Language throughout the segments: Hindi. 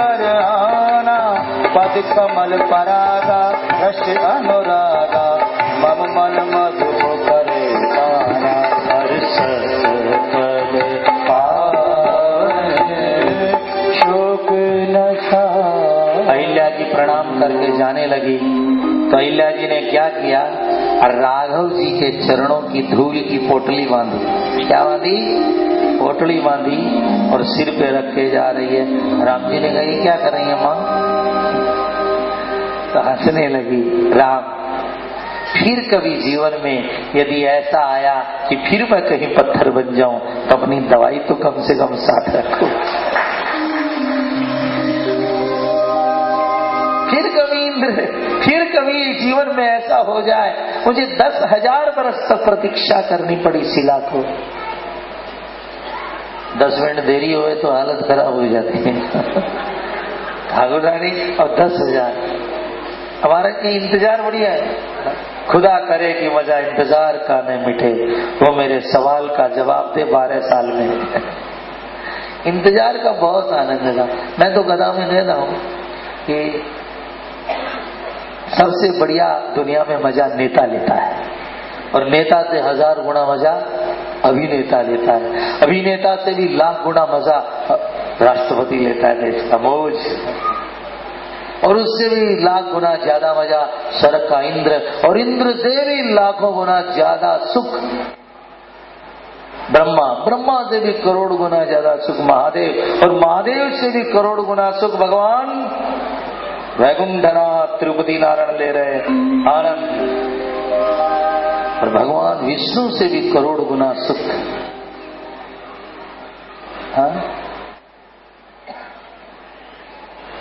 कर आना, पद कमल परागा रस अनुरागा, मम मन मधु करे पाना, हर्ष पद पाए शोक न खाए। अहिल्या जी प्रणाम करके जाने लगी तो अहिल्या जी ने क्या किया, राघव जी के चरणों की धूल की पोटली बांधी। क्या बांधी? पोटली बांधी और सिर पे रख के जा रही है। राम जी ने कहा ये क्या कर रही है माँ? तो हंसने लगी। राम, फिर कभी जीवन में यदि ऐसा आया कि फिर मैं कहीं पत्थर बन जाऊं तो अपनी दवाई तो कम से कम साथ रखो। फिर कभी जीवन में ऐसा हो जाए मुझे 10,000 बरस तक प्रतीक्षा करनी पड़ी शिला को, 10 मिनट देरी हुए तो हालत खराब हो जाती है। ठाकुर रानी और 10,000, हमारा ये इंतजार बढ़िया है। खुदा करे कि मजा इंतजार का न मिटे, वो मेरे सवाल का जवाब दे 12 साल में। इंतजार का बहुत आनंद था। मैं तो गदा में रहता हूँ कि सबसे बढ़िया दुनिया में मजा नेता लेता है, और नेता से 1000 गुना मजा अभिनेता लेता है, अभिनेता से भी लाख गुना मजा राष्ट्रपति लेता है देश का मौज, और उससे भी लाख गुना ज्यादा मजा स्वर्ग का इंद्र, और इंद्र से भी लाखों गुना ज्यादा सुख ब्रह्मा, ब्रह्मा से भी करोड़ गुना ज्यादा सुख महादेव, और महादेव से भी करोड़ गुना सुख भगवान वैकुंठनाथ तिरुपति नारायण ले रहे आनंद, और भगवान विष्णु से भी करोड़ गुना सुख। हाँ?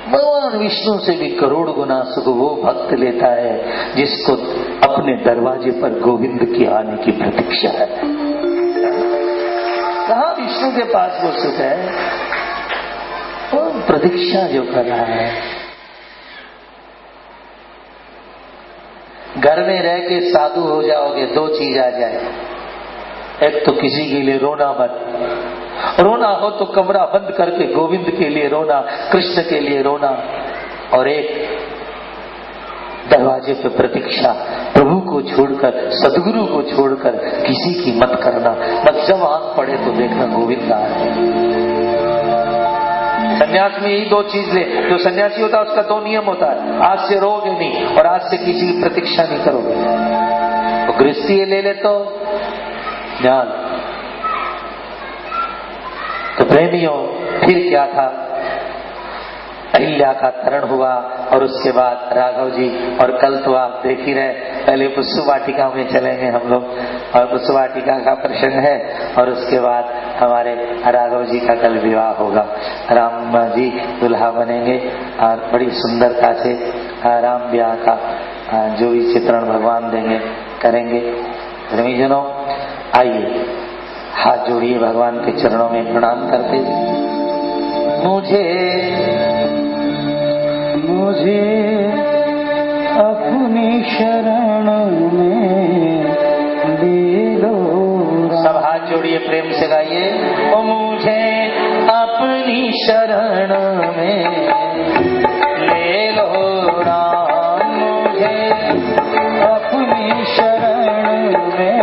भगवान विष्णु से भी करोड़ गुना सुख वो भक्त लेता है जिसको अपने दरवाजे पर गोविंद की आने की प्रतीक्षा है। कहाँ विष्णु के पास वो सुख है? वो प्रतीक्षा जो कर रहा है। घर में रह के साधु हो जाओगे, 2 चीज आ जाए। एक तो किसी के लिए रोना मत, रोना हो तो कमरा बंद करके गोविंद के लिए रोना, कृष्ण के लिए रोना, और एक दरवाजे पे प्रतीक्षा, प्रभु को छोड़कर, सदगुरु को छोड़कर किसी की मत करना। बस जब आंख पड़े तो देखना गोविंद आ रहे हैं। संन्यास में यही 2 चीज ले। जो सन्यासी होता है उसका 2 नियम होता है, आज से रोगे नहीं और आज से किसी की प्रतीक्षा नहीं करोगे। तो गृहस्थी ले ले तो ज्ञान। तो प्रेमियों, फिर क्या था, अहिल्या का तरण हुआ, और उसके बाद राघव जी, और कल तो आप देख ही रहे, पहले पुष्प वाटिका में चलेंगे हम लोग, और पुष्प वाटिका का प्रसंग है, और उसके बाद हमारे राघव जी का कल विवाह होगा। राम जी दुल्हा बनेंगे, और बड़ी सुंदरता से राम ब्याह का जो भी चित्रण भगवान देंगे करेंगे। प्रेमीजनों, आइए हाथ जोड़िए, भगवान के चरणों में प्रणाम करते। मुझे अपनी शरण में ले लो। सब हाथ जोड़िए, प्रेम से गाइए। ओ मुझे अपनी शरण में ले लो राम, मुझे अपनी शरण में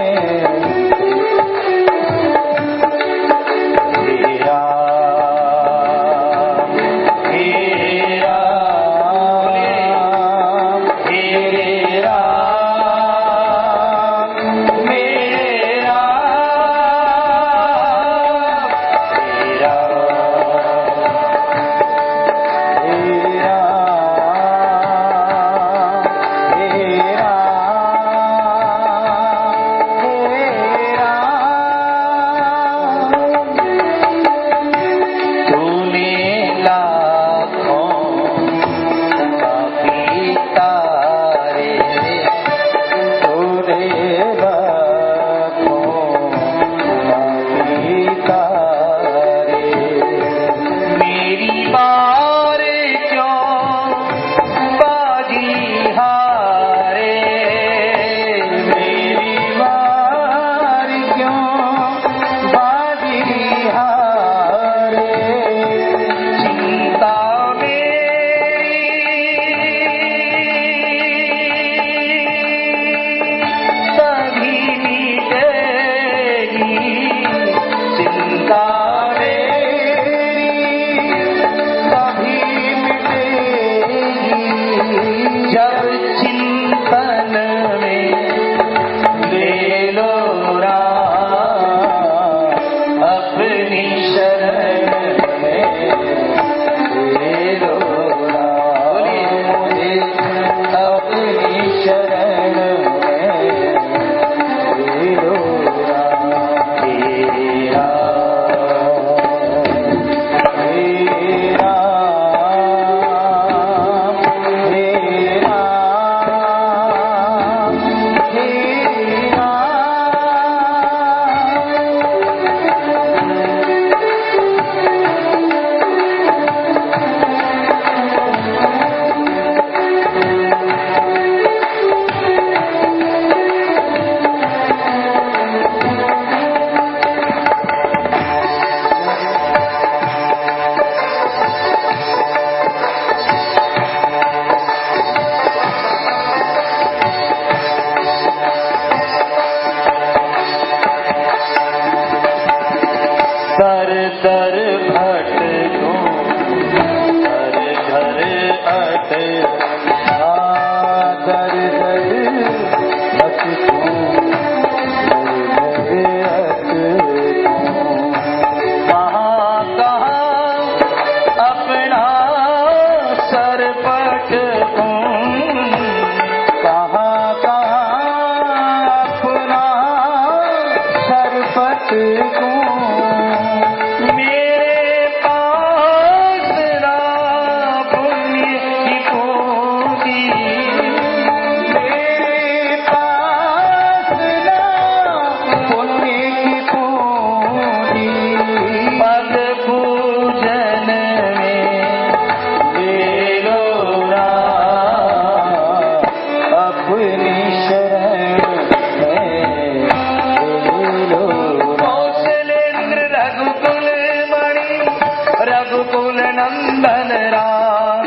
बलराम।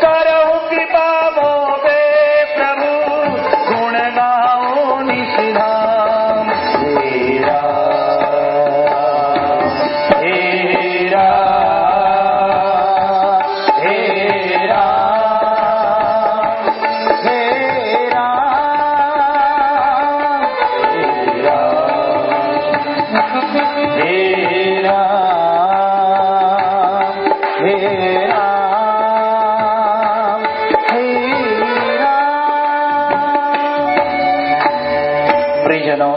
करहु कृपा मोहे प्रभु गुण गाओ निज धाम। हे राम हे राम हे राम हे राम हे राम हे राम हे राम। प्रियजनों,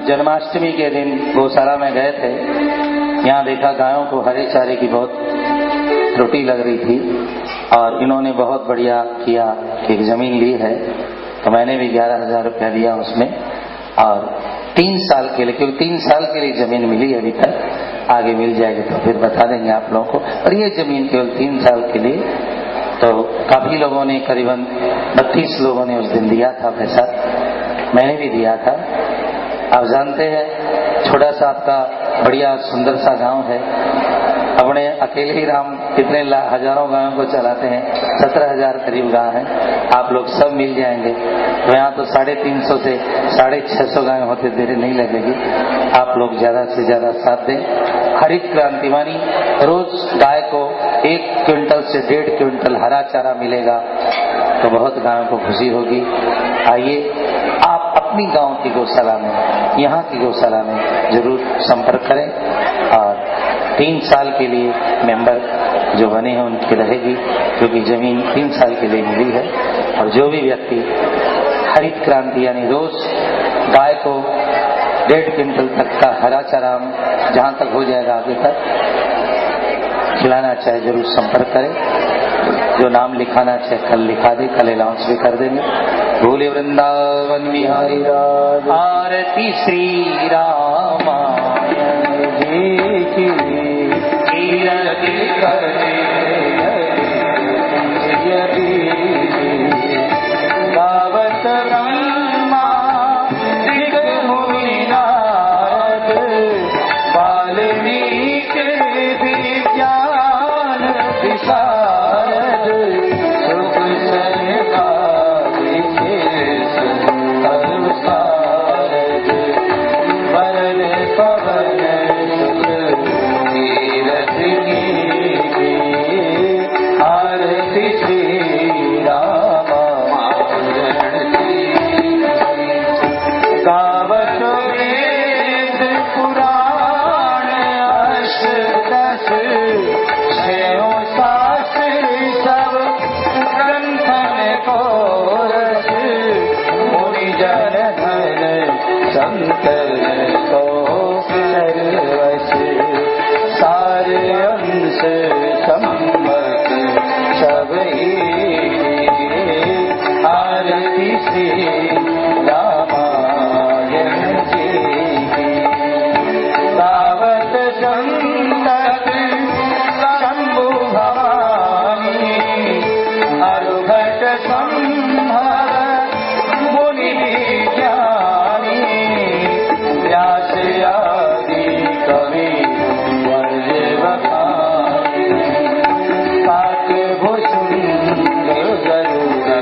जन्माष्टमी के दिन गौशाला में गए थे। यहाँ देखा गायों को हरे चारे की बहुत त्रुटि लग रही थी और इन्होंने बहुत बढ़िया किया कि एक जमीन ली है, तो मैंने भी 11,000 रुपया दिया उसमें। और 3 साल के लिए, क्योंकि 3 साल के लिए जमीन मिली अभी तक, आगे मिल जाएगी तो फिर बता देंगे आप लोगों को। और ये जमीन केवल 3 साल के लिए, तो काफी लोगों ने, करीबन 32 लोगों ने उस दिन दिया था पैसा, मैंने भी दिया था। आप जानते हैं छोटा सा आपका बढ़िया सुंदर सा गांव है, अपने अकेले ही राम कितने हजारों गायों को चलाते हैं, 17,000 करीब गाय हैं। आप लोग सब मिल जाएंगे तो यहाँ तो 350 से 650 गाय होते, देर नहीं लगेगी। आप लोग ज्यादा से ज्यादा साथ दें। हरित क्रांति मानी रोज गाय को 1 क्विंटल से 1.5 क्विंटल हरा चारा मिलेगा तो बहुत गायों को खुशी होगी। आइए आप अपनी गांव की गौशाला में, यहाँ की गौशाला में जरूर संपर्क करें और 3 साल के लिए मेंबर जो बने हैं उनकी रहेगी, क्योंकि जमीन 3 साल के लिए मिली है। और जो भी व्यक्ति हरित क्रांति यानी रोज गाय को 1.5 क्विंटल तक का हरा चारा जहां तक हो जाएगा आगे तक खिलाना चाहे जरूर संपर्क करें। जो नाम लिखाना चाहे कल लिखा दे, कल अनाउंस भी कर देंगे। भोले वृंदावन बिहारी राज। आरती श्री रामायण जी की, कीरति करे गावत ब्रह्मा ऋग मुनि नारद, वाल्मीकि विज्ञान विशारद, शुभ शनिवार विशेष अनुसारद, वरण पवन तीरथ की, आरती श्री रामायण की। गावत वेद पुराण अष्टदश, छयों शास्त्र सब ग्रंथन को रस, मुनि जन धन संकर को सर्वस, सारे अंश सम्मत सब आरती श्री रामायण जी की। गावत संतत शंभु भवानी, अरुघट संभव मुनि ज्ञानी, व्यास आदि कवि वर्ज बखानी, काक भुसुंड गरुड़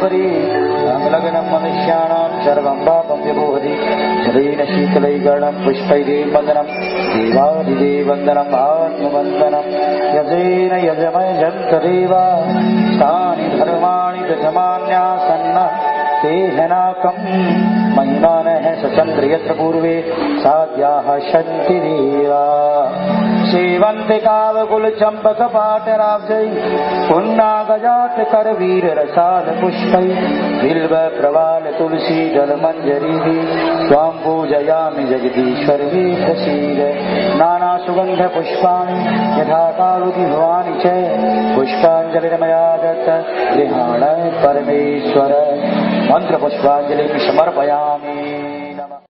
परि लग्नं मनुष्याणां सर्वं पापं विमोहति जलेन शीतलैर्गणं पुष्पैर्वन्दनं देवादिदेववन्दनं आत्मवन्दनं यजेन यजमयजन्तदेव तानि धर्माणि दशमान्यासन्न ते हनाकं महिमानः सचन्द्र यत्र पूर्वे साध्याः सन्ति देवा सेवन्ते कावकुलचम्पकपाटराब्जै पुन्नागजात करवीररसाल पुष्पै बिल्व प्रवाल तुलसी जलमञ्जरीः त्वां पूजयामि जगदीश्वरी प्रसीद नानासुगन्धपुष्पाणि यथा कालुकी भवानि च पुष्पाञ्जलिर्मया दत्त गृहाण परमेश्वर मंत्रपुष्पाञ्जलिं समर्पयामि।